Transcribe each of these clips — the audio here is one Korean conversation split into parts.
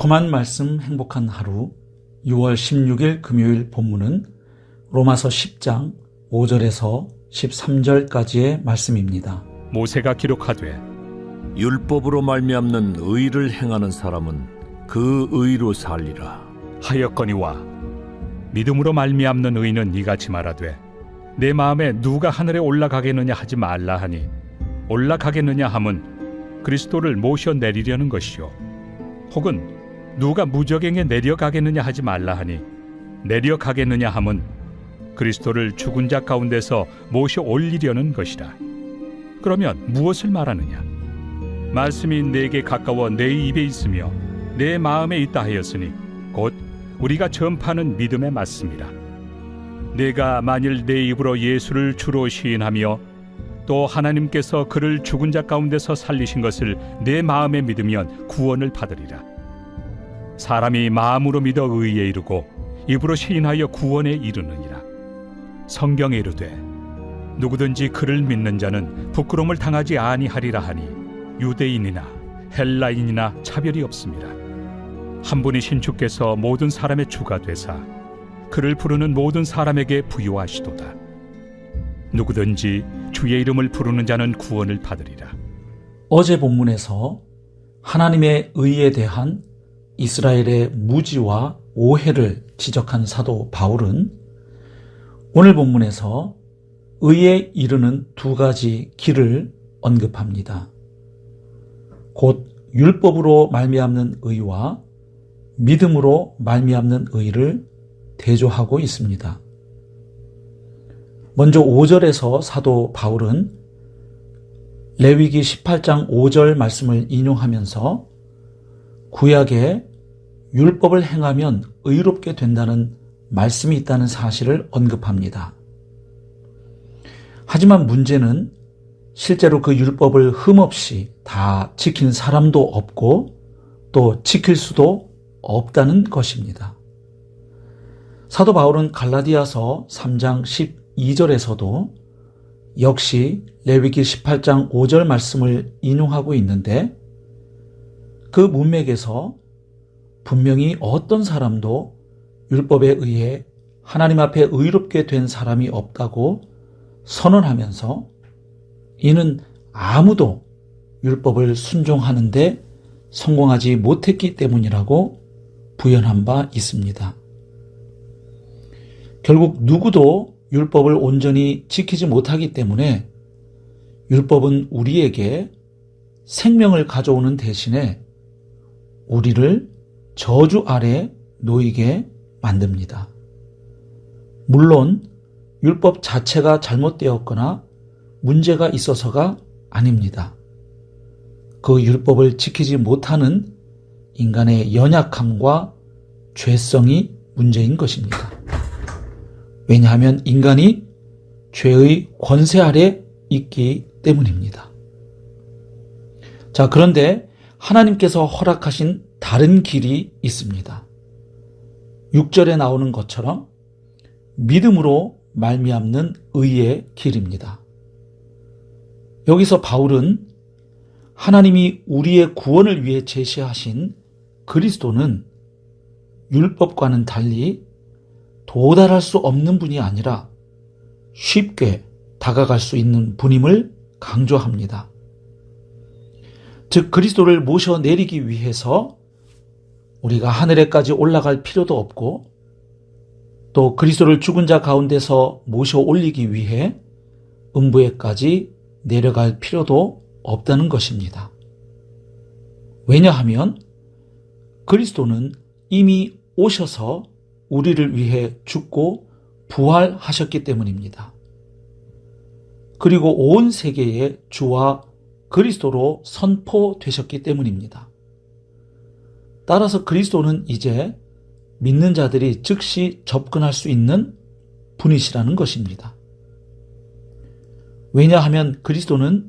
달콤한 말씀 행복한 하루 6월 16일 금요일 본문은 로마서 10장 5절에서 13절까지의 말씀입니다. 모세가 기록하되 율법으로 말미암는 의를 행하는 사람은 그 의로 살리라. 하였거니와 믿음으로 말미암는 의는 이같이 말하되 내 마음에 누가 하늘에 올라가겠느냐 하지 말라 하니 올라가겠느냐 함은 그리스도를 모셔 내리려는 것이요 혹은 누가 무저갱에 내려가겠느냐 하지 말라 하니 내려가겠느냐 함은 그리스도를 죽은 자 가운데서 모셔 올리려는 것이라. 그러면 무엇을 말하느냐? 말씀이 내게 가까워 내 입에 있으며 내 마음에 있다 하였으니 곧 우리가 전파하는 믿음에 맞습니다. 내가 만일 내 입으로 예수를 주로 시인하며 또 하나님께서 그를 죽은 자 가운데서 살리신 것을 내 마음에 믿으면 구원을 받으리라. 사람이 마음으로 믿어 의에 이르고 입으로 시인하여 구원에 이르느니라. 성경에 이르되 누구든지 그를 믿는 자는 부끄러움을 당하지 아니하리라 하니 유대인이나 헬라인이나 차별이 없습니다. 한 분이신 주께서 모든 사람의 주가 되사 그를 부르는 모든 사람에게 부요하시도다. 누구든지 주의 이름을 부르는 자는 구원을 받으리라. 어제 본문에서 하나님의 의에 대한 이스라엘의 무지와 오해를 지적한 사도 바울은 오늘 본문에서 의에 이르는 두 가지 길을 언급합니다. 곧 율법으로 말미암는 의와 믿음으로 말미암는 의를 대조하고 있습니다. 먼저 5절에서 사도 바울은 레위기 18장 5절 말씀을 인용하면서 구약에 율법을 행하면 의롭게 된다는 말씀이 있다는 사실을 언급합니다. 하지만 문제는 실제로 그 율법을 흠없이 다 지킨 사람도 없고 또 지킬 수도 없다는 것입니다. 사도 바울은 갈라디아서 3장 12절에서도 역시 레위기 18장 5절 말씀을 인용하고 있는데 그 문맥에서 분명히 어떤 사람도 율법에 의해 하나님 앞에 의롭게 된 사람이 없다고 선언하면서 이는 아무도 율법을 순종하는데 성공하지 못했기 때문이라고 부연한 바 있습니다. 결국 누구도 율법을 온전히 지키지 못하기 때문에 율법은 우리에게 생명을 가져오는 대신에 우리를 저주 아래 놓이게 만듭니다. 물론 율법 자체가 잘못되었거나 문제가 있어서가 아닙니다. 그 율법을 지키지 못하는 인간의 연약함과 죄성이 문제인 것입니다. 왜냐하면 인간이 죄의 권세 아래 있기 때문입니다. 자, 그런데 하나님께서 허락하신 다른 길이 있습니다. 6절에 나오는 것처럼 믿음으로 말미암는 의의 길입니다. 여기서 바울은 하나님이 우리의 구원을 위해 제시하신 그리스도는 율법과는 달리 도달할 수 없는 분이 아니라 쉽게 다가갈 수 있는 분임을 강조합니다. 즉 그리스도를 모셔 내리기 위해서 우리가 하늘에까지 올라갈 필요도 없고 또 그리스도를 죽은 자 가운데서 모셔 올리기 위해 음부에까지 내려갈 필요도 없다는 것입니다. 왜냐하면 그리스도는 이미 오셔서 우리를 위해 죽고 부활하셨기 때문입니다. 그리고 온 세계의 주와 그리스도로 선포되셨기 때문입니다. 따라서 그리스도는 이제 믿는 자들이 즉시 접근할 수 있는 분이시라는 것입니다. 왜냐하면 그리스도는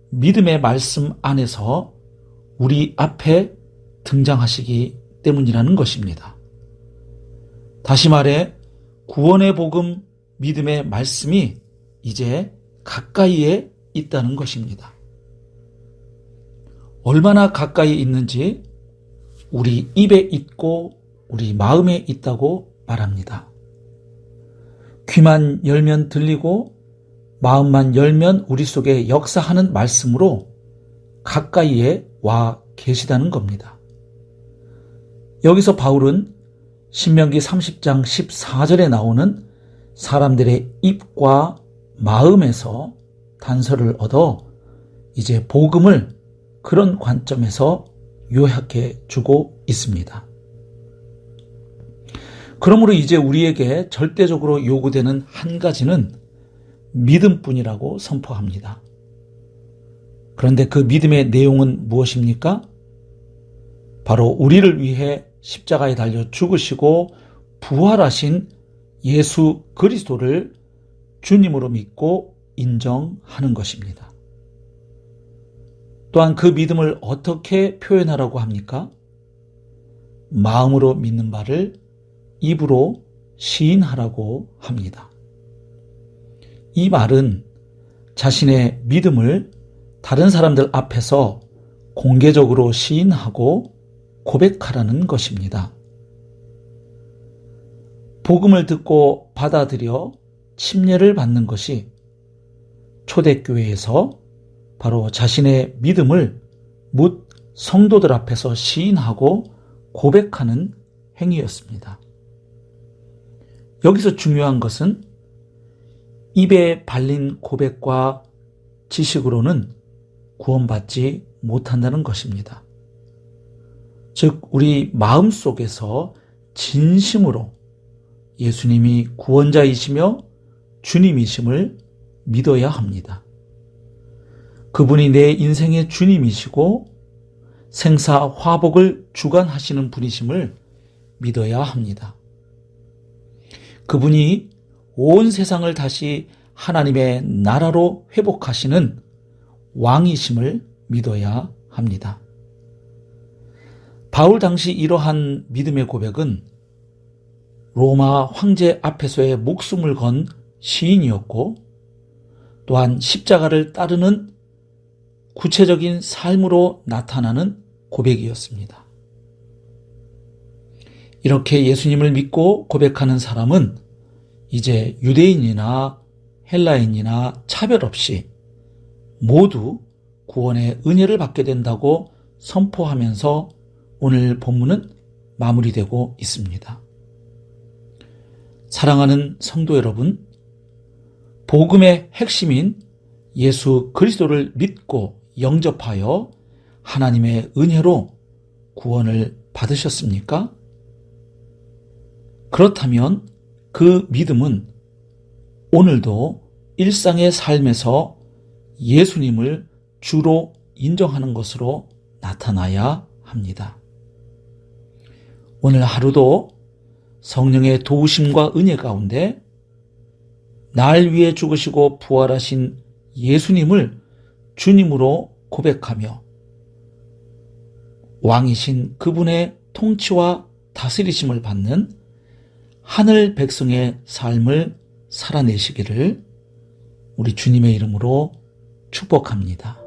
믿음의 말씀 안에서 우리 앞에 등장하시기 때문이라는 것입니다. 다시 말해 구원의 복음 믿음의 말씀이 이제 가까이에 있다는 것입니다. 얼마나 가까이 있는지 우리 입에 있고 우리 마음에 있다고 말합니다. 귀만 열면 들리고 마음만 열면 우리 속에 역사하는 말씀으로 가까이에 와 계시다는 겁니다. 여기서 바울은 신명기 30장 14절에 나오는 사람들의 입과 마음에서 단서를 얻어 이제 복음을 그런 관점에서 요약해 주고 있습니다. 그러므로 이제 우리에게 절대적으로 요구되는 한 가지는 믿음뿐이라고 선포합니다. 그런데 그 믿음의 내용은 무엇입니까? 바로 우리를 위해 십자가에 달려 죽으시고 부활하신 예수 그리스도를 주님으로 믿고 인정하는 것입니다. 또한 그 믿음을 어떻게 표현하라고 합니까? 마음으로 믿는 바를 입으로 시인하라고 합니다. 이 말은 자신의 믿음을 다른 사람들 앞에서 공개적으로 시인하고 고백하라는 것입니다. 복음을 듣고 받아들여 침례를 받는 것이 초대교회에서 바로 자신의 믿음을 묻 성도들 앞에서 시인하고 고백하는 행위였습니다. 여기서 중요한 것은 입에 발린 고백과 지식으로는 구원받지 못한다는 것입니다. 즉, 우리 마음속에서 진심으로 예수님이 구원자이시며 주님이심을 믿어야 합니다. 그분이 내 인생의 주님이시고 생사 화복을 주관하시는 분이심을 믿어야 합니다. 그분이 온 세상을 다시 하나님의 나라로 회복하시는 왕이심을 믿어야 합니다. 바울 당시 이러한 믿음의 고백은 로마 황제 앞에서의 목숨을 건 시인이었고 또한 십자가를 따르는 구체적인 삶으로 나타나는 고백이었습니다. 이렇게 예수님을 믿고 고백하는 사람은 이제 유대인이나 헬라인이나 차별 없이 모두 구원의 은혜를 받게 된다고 선포하면서 오늘 본문은 마무리되고 있습니다. 사랑하는 성도 여러분, 복음의 핵심인 예수 그리스도를 믿고 영접하여 하나님의 은혜로 구원을 받으셨습니까? 그렇다면 그 믿음은 오늘도 일상의 삶에서 예수님을 주로 인정하는 것으로 나타나야 합니다. 오늘 하루도 성령의 도우심과 은혜 가운데 날 위해 죽으시고 부활하신 예수님을 주님으로 고백하며 왕이신 그분의 통치와 다스리심을 받는 하늘 백성의 삶을 살아내시기를 우리 주님의 이름으로 축복합니다.